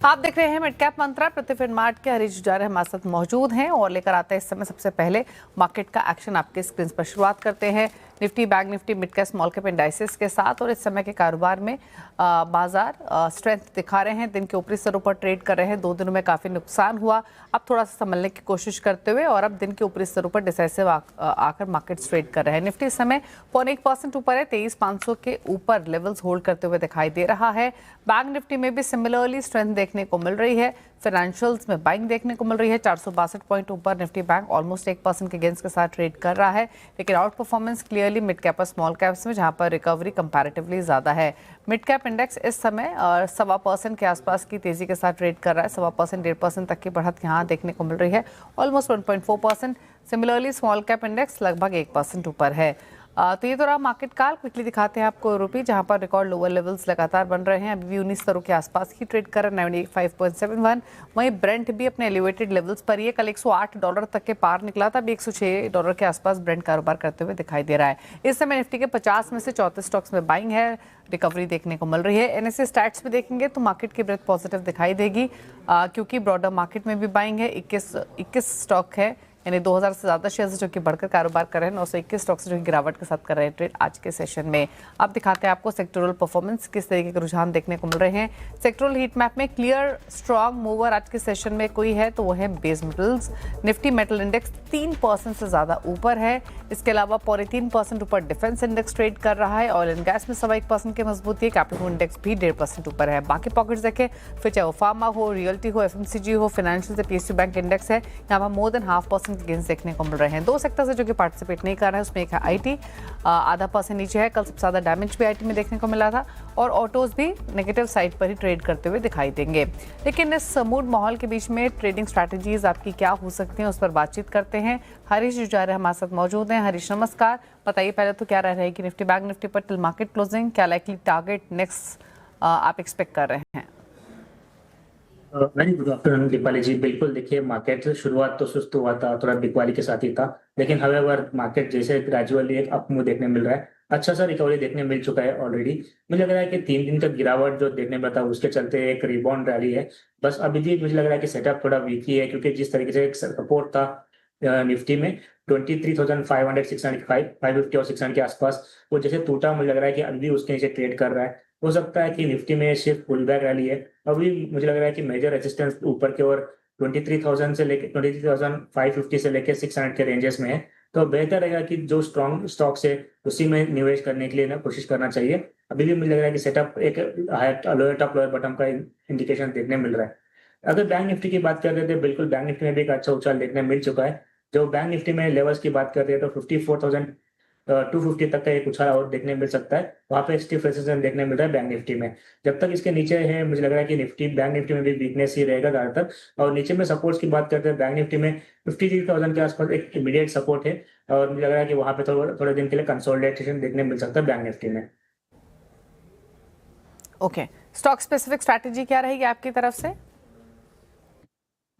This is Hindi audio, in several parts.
आप देख रहे हैं मिड कैप मंत्रा। प्रतिफिन मार्ट के हरीश जुजारे हमारे साथ मौजूद हैं और लेकर आते हैं इस समय सबसे पहले मार्केट का एक्शन आपके स्क्रीन पर। शुरुआत करते हैं Nifty bank Nifty mid cap small cap indices के साथ और इस समय के कारोबार में बाजार स्ट्रेंथ दिखा रहे हैं। दिन के ऊपरी स्तरों पर ट्रेड कर रहे हैं। 2 दिनों में काफी नुकसान हुआ, अब थोड़ा सा संभलने की कोशिश करते हुए और अब दिन के ऊपरी स्तरों पर डिसाइसिव आकर मार्केट ट्रेड कर रहे हैं। निफ्टी इस समय 0.1% ऊपर है, 23,500 के ऊपर लेवल्स होल्ड करते हुए दिखाई दे रहा है। बैंक निफ्टी में भी सिमिलरली स्ट्रेंथ देखने को मिल रही है। फाइनेंशियल्स में बाइंग देखने को मिल रही है। 462 पॉइंट ऊपर निफ्टी बैंक ऑलमोस्ट 1% के गेंस के साथ ट्रेड कर रहा है, लेकिन out performance clearly mid cap और स्मॉल कैप्स में, जहां पर रिकवरी कंपैरेटिवली ज्यादा है। मिड कैप इंडेक्स इस समय 1.25% के आसपास की तेजी के साथ ट्रेड कर रहा है। 1.25% 1.5% तक की बढ़त यहां देखने को मिल रही है, almost 1.4%। Similarly small cap index लगभग 1% ऊपर है। तो ये तो रहा मार्केट काल। क्विकली दिखाते हैं आपको यूरोपी, जहां पर रिकॉर्ड लोअर लेवल्स लगातार बन रहे हैं। अभी भी 19 स्तरों के आसपास ही ट्रेड कर रहा है, 95.71। वहीं ब्रेंट भी अपने एलिवेटेड लेवल्स पर ही है। कल $108 तक के पार निकला था, अभी $106 के आसपास ब्रेंट कारोबार करते हुए दिखाई दे रहा है। इस समय निफ्टी के 50 में से 34 स्टॉक्स में बाइंग है, रिकवरी देखने को मिल रही है। एनएसए स्टैट्स में देखेंगे तो मार्केट की ब्रेथ पॉजिटिव दिखाई देगी, क्योंकि ब्रॉडर मार्केट में भी बाइंग है। 21 स्टॉक है, यानी 2000 से ज्यादा शेयर्स जो कि बढ़कर कारोबार कर रहे हैं। 921 स्टॉक्स जो कि गिरावट के साथ कर रहे हैं ट्रेड आज के सेशन में। अब दिखाते हैं आपको सेक्टोरल परफॉर्मेंस, किस तरीके के रुझान देखने को मिल रहे हैं। सेक्टोरल हीट मैप में क्लियर स्ट्रॉन्ग मूवर आज के सेशन में कोई है तो वो है base metals. Nifty metal index 3% से ज्यादा ऊपर है। इसके अलावा 3.25% ऊपर डिफेंस इंडेक्स ट्रेड कर रहा है। ऑयल एंड गैस में 1% की मजबूती है। कैपिटल इंडेक्स भी 1.5% ऊपर है। बाकी पॉकेट्स देखें, फिर चाहे वो फार्मा हो, रियल्टी हो, एफएमसीजी हो, फाइनेंशियल से पीएसयू बैंक इंडेक्स है, यहाँ पर मोर देन 0.5% के गेंस देखने को मिल रहे हैं। 2 सेक्टर से जो कि पार्टिसिपेट नहीं कर रहे हैं, उसमें एक है आईटी, 0.5% नीचे है। कल सबसे ज्यादा डैमेज भी आईटी में देखने को मिला था और ऑटोज भी नेगेटिव साइड पर ही ट्रेड करते हुए दिखाई देंगे। लेकिन इस मूड माहौल के बीच में ट्रेडिंग स्ट्रैटेजीज आपकी क्या हो सकती हैं, उस पर बातचीत करते हैं। हरीश जुजारे हमारे साथ मौजूद हैं। हरीश नमस्कार। बताइए पहले तो क्या रहेगी निफ्टी बैंक निफ्टी पर टिल मार्केट क्लोजिंग, क्या लाइकली टारगेट नेक्स्ट आप एक्सपेक्ट कर रहे हैं? वेरी गुड आफ्टरनून दीपाली जी। बिल्कुल, देखिए मार्केट शुरुआत तो सुस्त हुआ था, थोड़ा बिकवाली के साथ ही था, लेकिन हवेवर मार्केट जैसे ग्रेजुअली एक अप मूव देखने मिल रहा है। अच्छा सा रिकवरी देखने मिल चुका है ऑलरेडी। मुझे लग रहा है कि 3 दिन तक गिरावट जो देखने में था उसके चलते एक रिबाउंड रैली है। बस अभी भी मुझे लग रहा है कि सेटअप थोड़ा वीक ही है, क्योंकि जिस तरीके से एक सपोर्ट था निफ्टी में 23,500, 605, 550 और 600 के आसपास, वो जैसे टूटा, मुझे लग रहा है कि अभी भी उसके नीचे ट्रेड कर रहा है। हो सकता है कि निफ्टी में सिर्फ पुल बैक रैली है। अभी मुझे लग रहा है कि मेजर रेजिस्टेंस ऊपर की ओर 23,000 से लेके 23,550 से लेके 600 के रेंजेस में है। तो बेहतर रहेगा कि जो स्ट्रॉन्ग स्टॉक्स है उसी में निवेश करने के लिए ना कोशिश करना चाहिए। अभी भी मुझे लग रहा है कि सेटअप एक लोअर टॉप लोअर बॉटम का इंडिकेशन देखने मिल रहा है। अगर बैंक निफ्टी की बात करते थे, बिल्कुल बैंक निफ्टी में भी एक अच्छा उछाल देखने मिल चुका है। जो बैंक निफ्टी में लेवल्स की बात करते हैं तो 54,250 तक का एक उछाल और देखने मिल सकता है। वहां पे स्टिफ रेजिस्टेंस देखने मिल रहा है बैंक निफ्टी में। जब तक इसके नीचे है, मुझे लग रहा है कि बैंक निफ्टी में भी वीकनेस ही रहेगा ज्यादातर। और नीचे में सपोर्ट्स की बात करते हैं, बैंक निफ्टी में 53,000 के आसपास एक इमीडिएट सपोर्ट है और मुझे लग रहा है कि वहां पे थोड़े दिन के लिए कंसोलिडेशन देखने मिल सकता है बैंक निफ्टी में। ओके, स्टॉक स्पेसिफिक स्ट्रैटेजी क्या रहेगी आपकी तरफ से?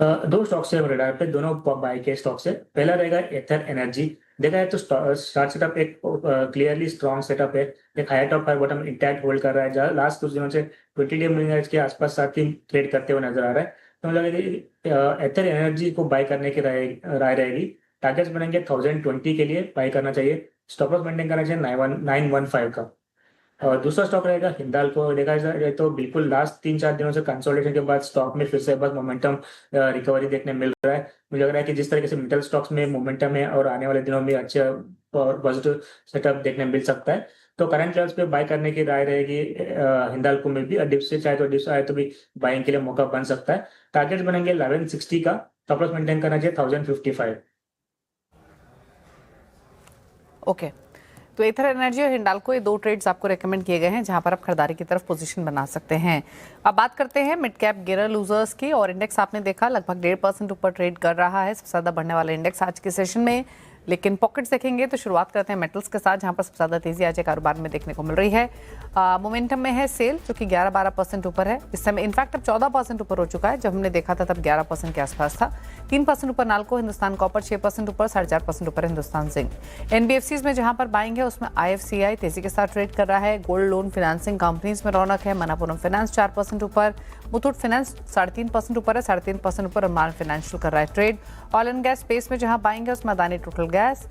2 स्टॉक्स है रडार पे, दोनों बाय के स्टॉक्स है। पहला रहेगा एथर एनर्जी। देखा है तो स्टार्ट सेटअप एक क्लियरली स्ट्रॉन्ग सेटअप है। एक higher top higher bottom intact hold कर रहा है, जहाँ लास्ट कुछ दिनों से 20 डे मूविंग एवरेज के आसपास साथ ही ट्रेड करते हुए नजर आ रहा है। तो मुझे लग रहा है एथर एनर्जी को बाय करने की राय रहेगी। टारगेट्स बनेंगे 1020 के लिए बाय करना चाहिए। स्टॉप लॉस मेंटेन करना चाहिए 915 का। और दूसरा स्टॉक रहेगा हिंडाल्को। देखा जाए तो बिल्कुल लास्ट 3-4 दिनों से कंसोलिडेशन के बाद स्टॉक में फिर से बस मोमेंटम रिकवरी देखने मिल रहा है। मुझे लग रहा है कि जिस तरीके से मेटल स्टॉक्स में मोमेंटम है और आने वाले दिनों में अच्छे और पॉजिटिव सेटअप देखने मिल सकता है। तो करंट लेवल्स पे बाय करने की राय रहेगी हिंडाल्को में भी। डिप से चाहे तो डिप आए तो भी बाइंग के लिए मौका बन सकता है। टारगेट बनेंगे 1160 का। स्टॉप लॉस मेंटेन करना चाहिए 1055। ओके, तो एथर एनर्जी और हिंडाल्को, ये 2 ट्रेड्स आपको रेकमेंड किए गए हैं जहां पर आप खरीदारी की तरफ पोजीशन बना सकते हैं। अब बात करते हैं मिड कैप गेनर लूजर्स की। और इंडेक्स आपने देखा लगभग 1.5% ऊपर ट्रेड कर रहा है। सबसे ज्यादा बढ़ने वाला इंडेक्स आज के सेशन में लेकिन पॉकेट्स देखेंगे तो शुरुआत करते हैं मेटल्स के साथ, जहां पर सबसे ज़्यादा तेजी आज कारोबार में देखने को मिल रही है। मोमेंटम में है सेल, जो कि 11-12% ऊपर है इस समय। इनफैक्ट अब 14% ऊपर हो चुका है, जब हमने देखा था तब 11% के आसपास था। 3% ऊपर नाल्को, हिंदुस्तान कॉपर 6% ऊपर, 4.5% ऊपर हिंदुस्तान जिंक। एनबीएफसीज में जहां पर बाइंग है उसमें आईएफसीआई तेजी के साथ ट्रेड कर रहा है। गोल्ड लोन फाइनेंसिंग कंपनीज में रौनक है। मनापुरम फाइनेंस 4% ऊपर, मुथूट फाइनेंस 3.5% ऊपर है, 3.5% ऊपर अरमान फाइनेंशियल कर रहा है trade. Oil and gas space में जहां बाइंग है उसमें अदानी टोटल गैस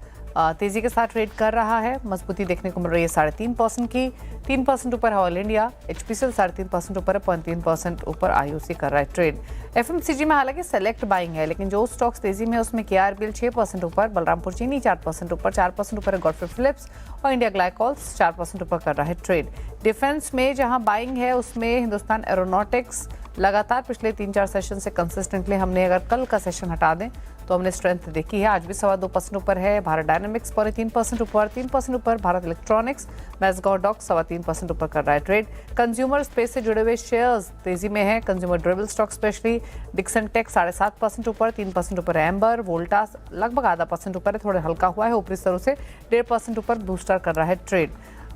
तेजी के साथ ट्रेड कर रहा है। मजबूती देखने को मिल रही है 3.5% की। 3% ऊपर है ऑयल इंडिया, एचपीसीएल 3.5% ऊपर है, 0.3% ऊपर आईओसी कर रहा है ट्रेड। एफएमसीजी में हालांकि सेलेक्ट बाइंग है, लेकिन जो स्टॉक्स तेजी में है उसमें केआरबीएल 6% ऊपर, बलरामपुर चीनी 4% ऊपर, 4% ऊपर है गॉडफ्रे फिलिप्स, और इंडिया ग्लाइकोल्स 4% ऊपर कर रहा है ट्रेड। डिफेंस में जहां बाइंग है उसमें हिंदुस्तान एरोनॉटिक्स लगातार पिछले 3-4 सेशन से कंसिस्टेंटली, हमने अगर कल का सेशन हटा दें तो हमने स्ट्रेंथ देखी है, आज भी 2.25% ऊपर है। भारत डायनामिक्स 3% ऊपर, 3% ऊपर भारत इलेक्ट्रॉनिक्स, मैसगांव डॉक 3.25% ऊपर कर रहा है ट्रेड। कंज्यूमर स्पेस से जुड़े हुए शेयर्स तेजी में है। Consumer durable stock specially Dixon Tech 7.5% ऊपर, 3% ऊपर है एम्बर। वोल्टास लगभग 0.5% ऊपर है, थोड़ा हल्का हुआ है ऊपरी स्तरों से, 1.5% ऊपर बूस्टर कर रहा है ट्रेड।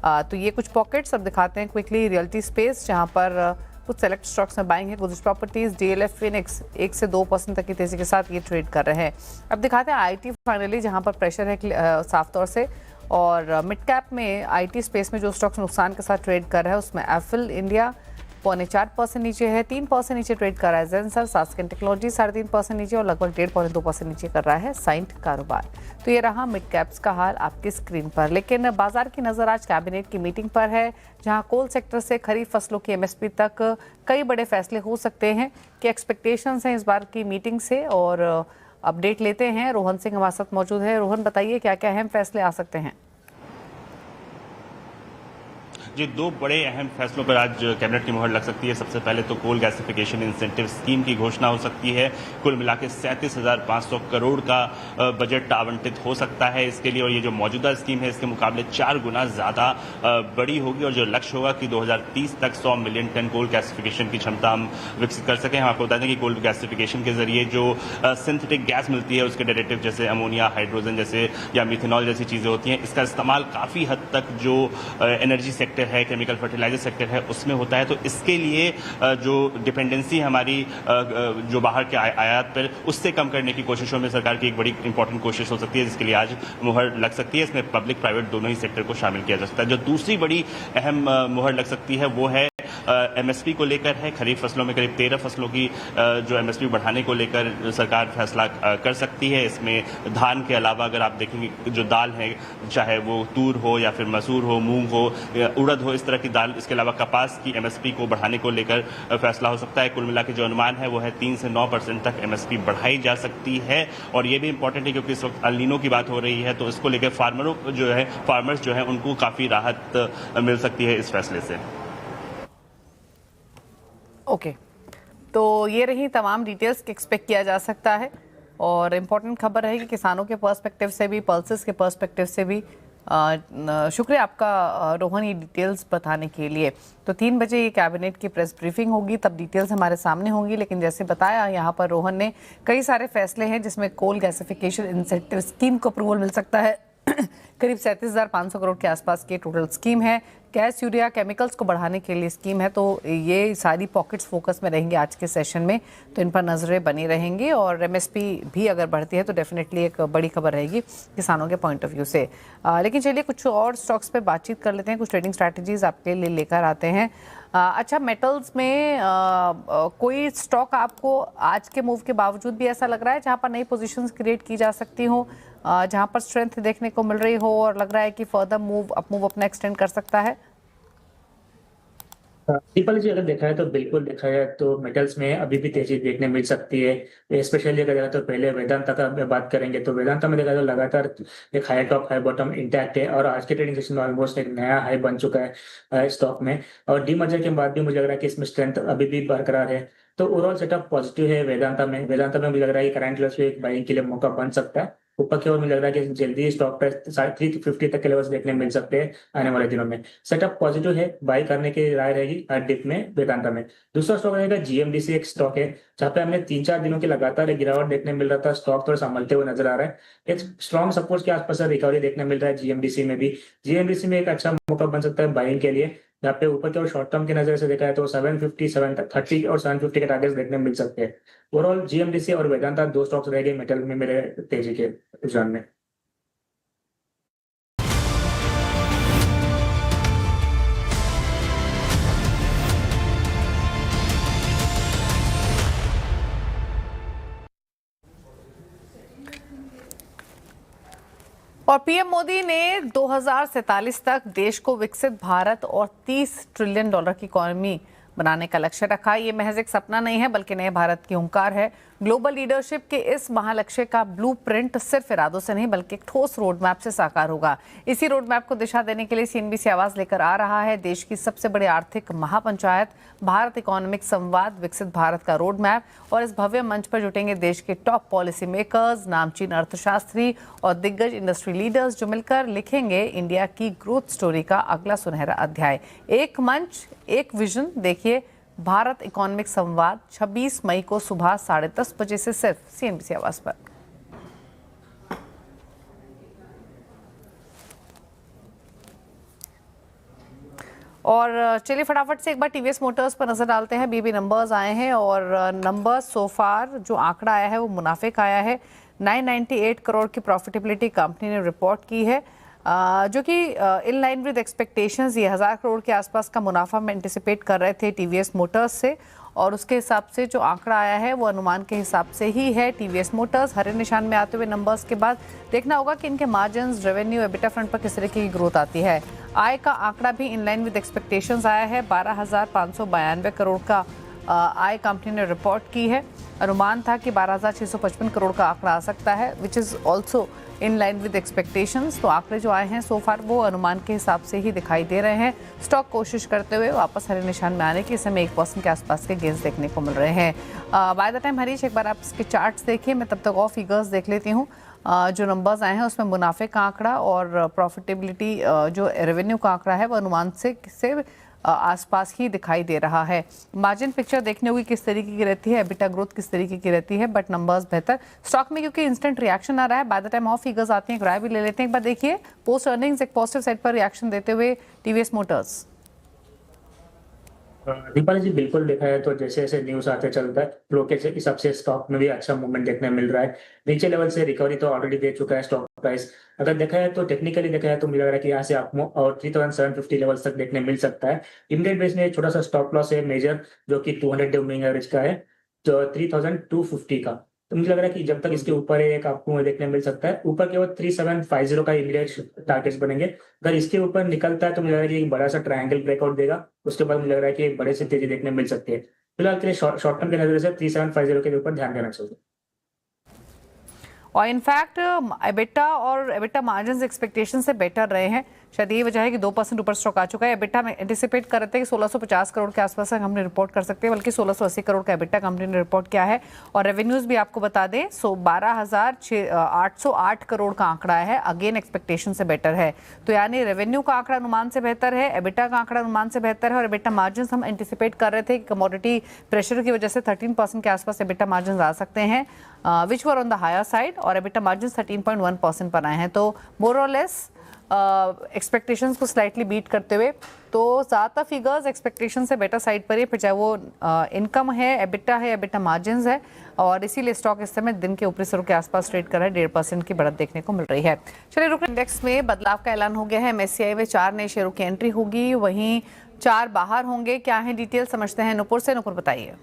तो ये कुछ पॉकेट्स अब दिखाते हैं क्विकली। रियल्टी स्पेस जहां पर कुछ सेलेक्ट स्टॉक्स में बाइंग है। गुजरात प्रॉपर्टीज, डीएलएफ, फिनिक्स 1 से 2% तक की तेजी के साथ ये ट्रेड कर रहे हैं। अब दिखाते हैं आईटी फाइनली, जहां पर प्रेशर है साफ तौर से। और मिड कैप में आईटी स्पेस में जो स्टॉक्स नुकसान के साथ ट्रेड कर रहे हैं उसमें एफिल इंडिया 0.4% नीचे है, 3% नीचे ट्रेड कर रहा है जेंसर। सास्केन टेक्नोलॉजी 3.5% नीचे और लगभग 1.5-2% नीचे कर रहा है साइंट कारोबार। तो ये रहा मिड कैप्स का हाल आपकी स्क्रीन पर। लेकिन बाजार की नजर आज कैबिनेट की मीटिंग पर है, जहां कोल सेक्टर से खरीफ फसलों की एमएसपी तक कई बड़े फैसले हो सकते हैं। कि एक्सपेक्टेशंस हैं इस बार की मीटिंग से, और अपडेट लेते हैं। रोहन सिंह हमारे साथ मौजूद है। रोहन, बताइए क्या क्या अहम फैसले आ सकते हैं। जी, 2 बड़े अहम फैसलों पर आज कैबिनेट की मुहर लग सकती है। सबसे पहले तो कोल गैसिफिकेशन इंसेंटिव स्कीम की घोषणा हो सकती है। कुल मिला के 37,500 करोड़ का बजट आवंटित हो सकता है इसके लिए, और ये जो मौजूदा स्कीम है इसके मुकाबले 4 गुना ज़्यादा बड़ी होगी। और जो लक्ष्य होगा कि 2030 तक 100 मिलियन टन कोल गैसिफिकेशन की क्षमता हम विकसित कर सकें। हम आपको बता दें कि कोल गैसिफिकेशन के जरिए जो सिंथेटिक गैस मिलती है उसके डेरिवेटिव जैसे अमोनिया, हाइड्रोजन जैसे या मिथेनॉल जैसी चीज़ें होती हैं, इसका इस्तेमाल काफ़ी हद तक जो एनर्जी सेक्टर है, केमिकल फर्टिलाइजर सेक्टर है, उसमें होता है। तो इसके लिए जो डिपेंडेंसी हमारी जो बाहर के आयात पर, उससे कम करने की कोशिशों में सरकार की एक बड़ी इंपॉर्टेंट कोशिश हो सकती है, जिसके लिए आज मुहर लग सकती है। इसमें पब्लिक प्राइवेट दोनों ही सेक्टर को शामिल किया जा सकता है। जो दूसरी बड़ी अहम मुहर लग सकती है वो है एमएसपी को लेकर है। खरीफ फसलों में करीब 13 फसलों की जो एमएसपी बढ़ाने को लेकर सरकार फैसला कर सकती है। इसमें धान के अलावा अगर आप देखेंगे जो दाल है, चाहे वो तूर हो या फिर मसूर हो, मूंग हो, उड़द हो, इस तरह की दाल, इसके अलावा कपास की एमएसपी को बढ़ाने को लेकर फैसला हो सकता है। कुल मिला के जो अनुमान है वो है 3 से 9% तक एमएसपी बढ़ाई जा सकती है। और ये भी इंपॉर्टेंट है क्योंकि इस वक्त अल नीनो की बात हो रही है, तो इसको लेकर फार्मर्स जो है उनको काफ़ी राहत मिल सकती है इस फैसले से। ओके, तो ये रही तमाम डिटेल्स कि एक्सपेक्ट किया जा सकता है। और इम्पोर्टेंट खबर है कि किसानों के पर्सपेक्टिव से भी, पल्सेस के पर्सपेक्टिव से भी शुक्रिया आपका रोहन ये डिटेल्स बताने के लिए। तो 3 बजे ये कैबिनेट की प्रेस ब्रीफिंग होगी, तब डिटेल्स हमारे सामने होंगी। लेकिन जैसे बताया यहाँ पर रोहन ने, कई सारे फैसले हैं जिसमें कोल गैसिफिकेशन इंसेंटिव स्कीम को अप्रूवल मिल सकता है। करीब 37,500 करोड़ के आसपास की टोटल स्कीम है। गैस, यूरिया, केमिकल्स को बढ़ाने के लिए स्कीम है। तो ये सारी पॉकेट्स फोकस में रहेंगे आज के सेशन में, तो इन पर नजरें बनी रहेंगी। और एमएसपी भी अगर बढ़ती है तो डेफिनेटली एक बड़ी खबर रहेगी किसानों के पॉइंट ऑफ व्यू से। लेकिन चलिए कुछ और स्टॉक्स पे बातचीत कर लेते हैं, कुछ ट्रेडिंग स्ट्रैटेजीज आपके लिए लेकर आते हैं। अच्छा, मेटल्स में कोई स्टॉक आपको आज के मूव के बावजूद भी ऐसा लग रहा है जहां पर नई पोजीशंस क्रिएट की जा सकती हो, जहां पर स्ट्रेंथ देखने को मिल रही हो और लग रहा है कि फर्दर मूव अपना एक्सटेंड कर सकता है? दीपाली जी, अगर देखा है तो बिल्कुल देखा है तो मेटल्स में अभी भी तेजी देखने मिल सकती है। स्पेशली अगर देखा तो पहले वेदांता का बात करेंगे तो वेदांता में देखा तो लगातार एक high top high bottom intact है, और आज के ट्रेडिंग सेशन में ऑलमोस्ट एक नया हाई बन चुका है स्टॉक में। और डीमर्जर के बाद भी मुझे लग रहा है कि इसमें स्ट्रेंथ अभी भी बरकरार है। तो ओवरऑल सेटअप पॉजिटिव है वेदांता में। मुझे लग रहा है कि करंट लेवल्स पे एक बाइंग के लिए मौका बन सकता है। ऊपर की ओर मुझे लग रहा है कि जल्दी स्टॉक प्राइस 350 तक के लेवल्स देखने मिल सकते हैं आने वाले दिनों में। सेटअप पॉजिटिव है, बाई करने की राय रहेगी हर डिप में वेदांता में। दूसरा स्टॉक रहेगा जीएमडीसी, एक स्टॉक है जहाँ पे हमने 3-4 दिनों की लगातार एक गिरावट देखने मिल रहा था, स्टॉक थोड़ा संभलते हुए नजर आ रहा है। एक स्ट्रॉन्ग सपोर्ट के आसपास रिकवरी देखने मिल रहा है जीएमडीसी में भी। जीएमडीसी में एक अच्छा मौका बन सकता है बाइंग के लिए, जहाँ पे ऊपर की ओर शॉर्ट टर्म की नजर से देखा है तो 750, 730 और 750 के टारगेट्स देखने मिल सकते हैं। ओवरऑल जीएमडीसी और वेदांता दो स्टॉक्स रहेंगे मेटल में मेरे तेजी के रुझान में। और पीएम मोदी ने 2047 तक देश को विकसित भारत और $30 ट्रिलियन की इकोनॉमी बनाने का लक्ष्य रखा। ये महज एक सपना नहीं है बल्कि नए भारत की हुंकार है। ग्लोबल लीडरशिप के इस महालक्ष्य का ब्लूप्रिंट सिर्फ इरादों से नहीं बल्कि एक ठोस रोड मैप से साकार होगा। इसी रोड मैप को दिशा देने के लिए सीएनबीसी आवाज लेकर आ रहा है देश की सबसे बड़ी आर्थिक महापंचायत भारत इकोनॉमिक संवाद, विकसित भारत का रोड मैप। और इस भव्य मंच पर जुटेंगे देश के टॉप पॉलिसी मेकर्स, नामचीन अर्थशास्त्री और दिग्गज इंडस्ट्री लीडर्स जो मिलकर लिखेंगे इंडिया की ग्रोथ स्टोरी का अगला सुनहरा अध्याय। एक मंच, एक विजन। देखिए भारत इकोनॉमिक संवाद 26 मई को सुबह 10:30 बजे से सिर्फ सीएनबीसी आवाज पर। और चलिए फटाफट से एक बार टीवीएस मोटर्स पर नजर डालते हैं। बीबी नंबर्स आए हैं और नंबर्स सो फार जो आंकड़ा आया है वो मुनाफे का आया है। 998 करोड़ की प्रॉफिटेबिलिटी कंपनी ने रिपोर्ट की है, जो कि इन लाइन विद एक्सपेक्टेशंस। ये 1000 करोड़ के आसपास का मुनाफा में एंटिसिपेट कर रहे थे टीवीएस मोटर्स से, और उसके हिसाब से जो आंकड़ा आया है वो अनुमान के हिसाब से ही है। टीवीएस मोटर्स हरे निशान में आते हुए नंबर्स के बाद देखना होगा कि इनके मार्जिन्स, रेवेन्यू, एबिटा फ्रंट पर किस तरीके की ग्रोथ आती है। आय का आंकड़ा भी इन लाइन विद एक्सपेक्टेशंस आया है। 12,592 करोड़ का आय कंपनी ने रिपोर्ट की है। अनुमान था कि 12,655 करोड़ का आंकड़ा आ सकता है, which is also in line with expectations. तो आंकड़े जो आए हैं सो फार वो अनुमान के हिसाब से ही दिखाई दे रहे हैं। स्टॉक कोशिश करते हुए वापस हरे निशान में आने की, इस समय 1% के आसपास के गेंस देखने को मिल रहे हैं। बाय द टाइम हरीश एक बार आप इसके चार्ट्स देखिए, मैं तब तक और फिगर्स देख लेती हूँ। जो नंबर्स आए हैं उसमें मुनाफे का आंकड़ा और प्रॉफिटेबिलिटी जो रेवेन्यू का आंकड़ा है वो अनुमान से आसपास ही दिखाई दे रहा है। मार्जिन पिक्चर देखने होगी किस तरीके की रहती है, एबिटा ग्रोथ किस तरीके की रहती है, बट नंबर्स बेहतर। स्टॉक में क्योंकि इंस्टेंट रिएक्शन आ रहा है, by the time of figures आती हैं, एक राय भी ले लेते हैं। एक बार देखिए पोस्ट अर्निंग्स एक पॉजिटिव साइड पर रिएक्शन देते हुए टीवीएस मोटर्स। दीपाली जी बिल्कुल देखा है तो जैसे जैसे न्यूज आते चलता है फ्लो के हिसाब से स्टॉक में भी अच्छा मूवमेंट देखने मिल रहा है। नीचे लेवल से रिकवरी तो ऑलरेडी दे चुका है स्टॉक प्राइस। अगर देखा है तो टेक्निकली देखा है तो मुझे लग रहा है कि यहाँ से आपको और 3750 लेवल्स तक देखने मिल सकता है। इमीडिएट बेस में छोटा सा स्टॉप लॉस है मेजर, जो कि 200 डे मूविंग एवरेज का है, तो 3250 का। तो मुझे लग रहा है कि जब तक इसके ऊपर एक आपको देखने मिल सकता है। ऊपर के ओर 3750 का इमीडिएट टारगेट्स बनेंगे। अगर इसके ऊपर निकलता है तो मुझे लग रहा है कि एक बड़ा सा ट्रायंगल ब्रेकआउट देगा, उसके बाद मुझे लग रहा है कि एक बड़े से तेजी देखने मिल सकती है। फिलहाल के लिए शॉर्ट टर्म के नजर से 3750 के ऊपर ध्यान देना चाहिए। और इनफैक्ट एबिटा और एबिटा मार्जिन्स एक्सपेक्टेशन से बेटर रहे हैं। शायद यही वजह है कि 2% ऊपर स्टॉक आ चुका है। एबिटा में एंटिसिपेट कर रहे थे कि 1650 करोड़ के आसपास तक हमने रिपोर्ट कर सकते हैं, बल्कि 1680 करोड़ का एबिटा कंपनी ने रिपोर्ट किया है। और रेवेन्यूज भी आपको बता दें 12,808 करोड़ का आंकड़ा है, अगेन एक्सपेक्टेशन से बेटर है। तो यानी रेवेन्यू का आंकड़ा अनुमान से बेहतर है, एबिटा का आंकड़ा अनुमान से बेहतर है। और एबिटा मार्जिन हम एंटिसिपेट कर रहे थे कि कमोडिटी प्रेशर की वजह से 13% के आसपास एबिटा मार्जिन आ सकते हैं, which were on the higher side, और एबिटा मार्जिन 13.1% पर आए हैं। तो मोर और लेस एक्सपेक्टेशंस को स्लाइटली बीट करते हुए तो ज़्यादातर फिगर्स एक्सपेक्टेशन से बेटर साइड पर ही, फिर चाहे वो इनकम है, एबिटा है, एबिटा मार्जिन्स है। और इसीलिए स्टॉक इस समय दिन के ऊपरी सिरों के आसपास ट्रेड कर रहा है। 1.5% की बढ़त देखने को मिल रही है। चलिए रुक, इंडेक्स में बदलाव का ऐलान हो गया है। एमएससीआई में 4 नए शेयरों की एंट्री होगी, वहीं 4 बाहर होंगे। क्या है डिटेल समझते हैं नुपुर से। नुपुर बताइए।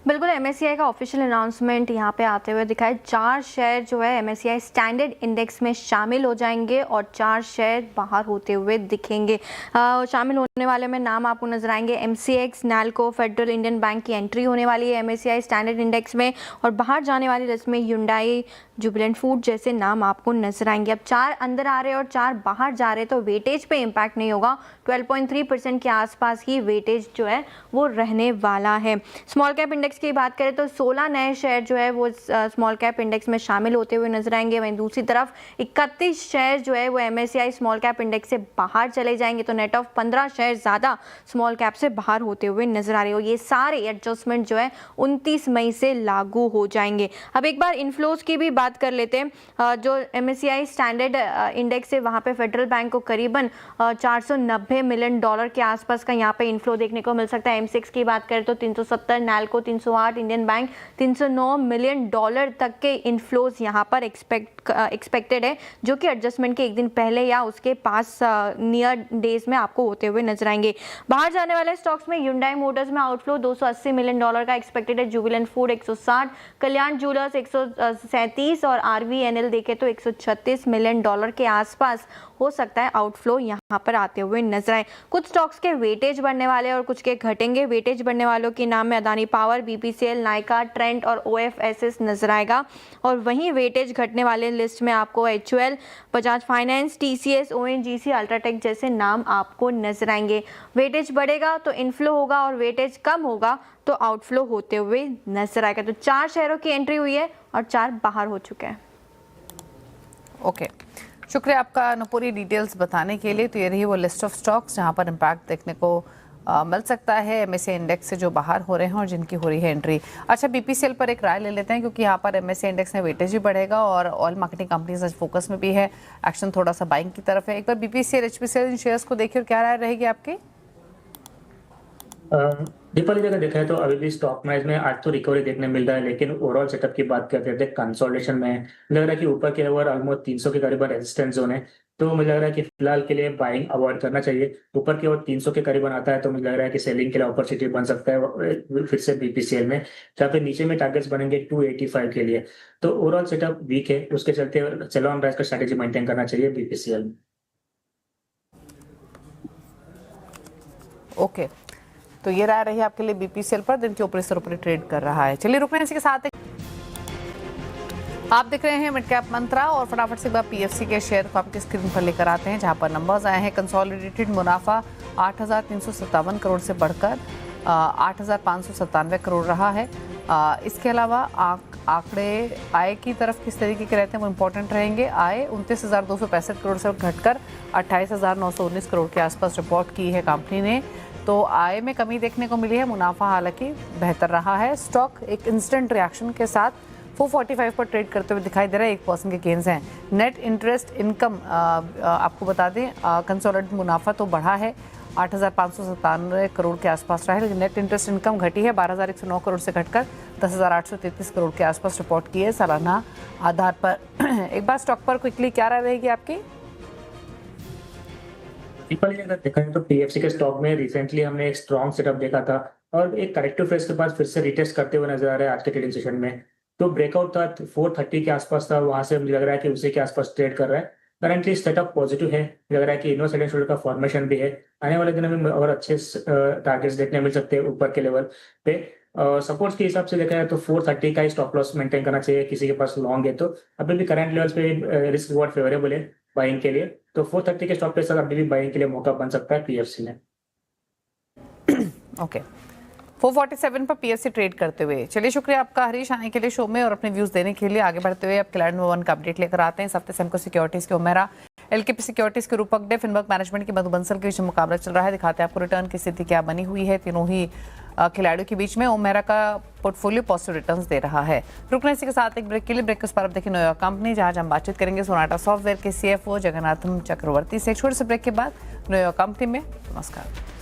बिल्कुल, एमएससीआई का ऑफिशियल अनाउंसमेंट यहाँ पे आते हुए दिखाए। 4 शेयर जो है एमएससीआई स्टैंडर्ड इंडेक्स में शामिल हो जाएंगे और 4 शेयर बाहर होते हुए दिखेंगे। शामिल होने वाले में नाम आपको नजर आएंगे MCX, NALCO, federal Indian bank की एंट्री होने वाली है एमएससीआई स्टैंडर्ड इंडेक्स में। और बाहर जाने वाली लिस्ट में ह्युंडई, जुबिलेंट फूड जैसे नाम आपको नजर आएंगे। अब 4 अंदर आ रहे हैं और 4 बाहर जा रहे हैं तो वेटेज पे इम्पैक्ट नहीं होगा। 12.3% के आसपास ही वेटेज जो है वो रहने वाला है। स्मॉल कैप इंडेक्स इंडेक्स की बात करें तो 16 नए शेयर जो है वो स्मॉल कैप इंडेक्स में शामिल होते हुए नजर आएंगे। वहीं दूसरी तरफ 31 शेयर जो है वो MSCI स्मॉल कैप इंडेक्स से बाहर चले जाएंगे। तो नेट ऑफ 15 शेयर ज़्यादा स्मॉल कैप से बाहर होते हुए नजर आ रहे हो। ये सारे एडजस्टमेंट जो है 29 मई से लागू हो जाएंगे। अब एक बार इनफ्लोज की भी बात कर लेते हैं। जो MSCI स्टैंडर्ड इंडेक्स है वहाँ पे फेडरल बैंक को करीबन 490 मिलियन डॉलर के आसपास का यहाँ पे इनफ्लो देखने को मिल सकता है। M6 की बात करें तो 370, NALCO 308, Indian bank 309 million dollar तक के इनफ्लोज यहाँ पर एक्सपेक्टेड है, जो कि एडजस्टमेंट के एक दिन पहले या उसके पास नियर डेज में आपको होते हुए नजर आएंगे। बाहर जाने वाले स्टॉक्स में Hyundai मोटर्स में आउटफ्लो 280 मिलियन डॉलर का एक्सपेक्टेड है, जुबिलेंट फूड 160, कल्याण ज्वेलर्स 137 और RVNL देखे तो 136 मिलियन डॉलर के आसपास हो सकता है आउटफ्लो यहाँ पर आते हुए नजर आए। कुछ स्टॉक्स के वेटेज बढ़ने वाले और कुछ के घटेंगे। वेटेज बढ़ने वालों के नाम में Adani power, BPCL, Nykaa, Trent और OFSS नजर आएगा। और वहीं वेटेज घटने वाले लिस्ट में आपको HUL, Bajaj finance, TCS, ONGC, UltraTech जैसे नाम आपको नजर आएंगे। वेटेज बढ़ेगा तो इनफ्लो होगा और वेटेज कम होगा तो आउटफ्लो होते हुए नजर आएगा। तो 4 शेयरों की एंट्री हुई है और 4 बाहर हो चुके हैं। ओके, शुक्रिया आपका नुपुरी डिटेल्स बताने के लिए। तो ये रही वो लिस्ट ऑफ स्टॉक्स जहां पर इम्पैक्ट देखने को मिल सकता है MSCI इंडेक्स से जो बाहर हो रहे हैं और जिनकी हो रही है एंट्री। अच्छा, BPCL पर एक राय ले लेते हैं क्योंकि यहाँ पर MSCI इंडेक्स में वेटेज भी बढ़ेगा और ऑयल मार्केटिंग कंपनीज आज फोकस में भी है। एक्शन थोड़ा सा बाइंग की तरफ है। एक बार BPCL HPCL इन शेयर्स को देखिए और क्या राय रहेगी आपकी? दीपाली अगर देखा है तो अभी भी स्टॉक प्राइस में आज तो रिकवरी देखने मिल रहा है, लेकिन ओवरऑल सेटअप की बात करते थे कंसोलिडेशन में लग रहा है कि ऊपर के ओवर ऑलमोस्ट 300 के करीब रेजिस्टेंस जोन है। तो मुझे लग रहा है कि फिलहाल के लिए बाइंग अवॉइड करना चाहिए। ऊपर की ओर 300 के करीब आता है तो मुझे लग रहा है कि सेलिंग के लिए अपॉर्चुनिटी बन सकता है फिर से BPCL में, जहाँ पे नीचे में टारगेट्स बनेंगे 285 के लिए। तो ओवरऑल सेटअप वीक है, उसके चलते सेल ऑन राइज का स्ट्रेटेजी मेंटेन करना चाहिए BPCL में। ओके, तो ये राय रही आपके लिए BPCL पर, दिन के ऊपर से ऊपर ट्रेड कर रहा है। चलिए रुकने इसी के साथ आप देख रहे हैं मिड कैप मंत्रा और फटाफट से एक बार PFC के शेयर को आपकी स्क्रीन पर लेकर आते हैं जहां पर नंबर्स आए हैं। कंसोलिडेटेड मुनाफा 8,357 करोड़ से बढ़कर 8,597 करोड़ रहा है। इसके अलावा आंकड़े आय की तरफ किस तरीके के रहते हैं वो इंपॉर्टेंट रहेंगे। आय 29,265 करोड़ से घटकर 28,919 करोड़ के आसपास रिपोर्ट की है कंपनी ने। तो आय में कमी देखने को मिली है, मुनाफा हालांकि बेहतर रहा है। स्टॉक एक इंस्टेंट रिएक्शन के साथ 445 पर ट्रेड करते हुए दिखाई दे रहा है। 1% के गेंस हैं। नेट इंटरेस्ट इनकम आपको बता दें कंसोलिडेटेड मुनाफा तो बढ़ा है 8,597 करोड़ के आसपास रहा है, लेकिन नेट इंटरेस्ट इनकम घटी है 12,109 करोड़ से घटकर 10,833 करोड़ के आसपास रिपोर्ट की है सालाना आधार पर। एक बार स्टॉक पर क्विकली क्या राय रहेगी आपकी? अगर देखा है तो PFC के स्टॉक में रिसेंटली हमने एक स्ट्रॉन्ग सेटअप देखा था और एक करेक्टिव फेज के बाद फिर से रिटेस्ट करते हुए नजर आ रहा है आज के ट्रेडिंग सेशन में। तो ब्रेकआउट था 430 के आसपास था, वहां से मुझे लग रहा है कि उसी के आसपास ट्रेड कर रहा है। करंटली सेटअप पॉजिटिव है, लग रहा है कि इनवर्स हेड एंड शोल्डर का फॉर्मेशन भी है। आने वाले दिनों में और अच्छे टारगेट्स देखने मिल सकते हैं ऊपर के लेवल पे। सपोर्ट्स के हिसाब से देखा है तो 430 का ही स्टॉप लॉस मेंटेन करना चाहिए किसी के पास लॉन्ग है तो। अभी भी करंट लेवल्स पे रिस्क रिवॉर्ड फेवरेबल है बाइंग के लिए, तो 430 के स्टॉप के साथ अभी भी बाइंग के लिए मौका बन सकता है PFC में। ओके, 447 पर PFC ट्रेड करते हुए। चलिए शुक्रिया आपका हरीश आने के लिए शो में और अपने व्यूज देने के लिए। आगे बढ़ते हुए अब क्लाइंट नंबर 1 का अपडेट लेकर आते हैं। इस हफ्ते सेमको सिक्योरिटीज के उमेरा, LKP सिक्योरिटीज के रूपक डे, फिनवर्क मैनेजमेंट के मधु बंसल के बीच मुकाबला चल रहा है। दिखाते हैं आपको रिटर्न की स्थिति क्या बनी हुई है तीनों ही खिलाड़ियों के बीच में। ओमेरा का पोर्टफोलियो पॉजिटिव रिटर्न्स दे रहा है। रुकने इसी के साथ एक ब्रेक के लिए। ब्रेक के पर अब देखिए न्यूयॉर्क कंपनी, जहां हम बातचीत करेंगे सोनाटा सॉफ्टवेयर के CFO जगन्नाथम चक्रवर्ती से। एक छोटे से ब्रेक के बाद न्यूयॉर्क कंपनी में। नमस्कार।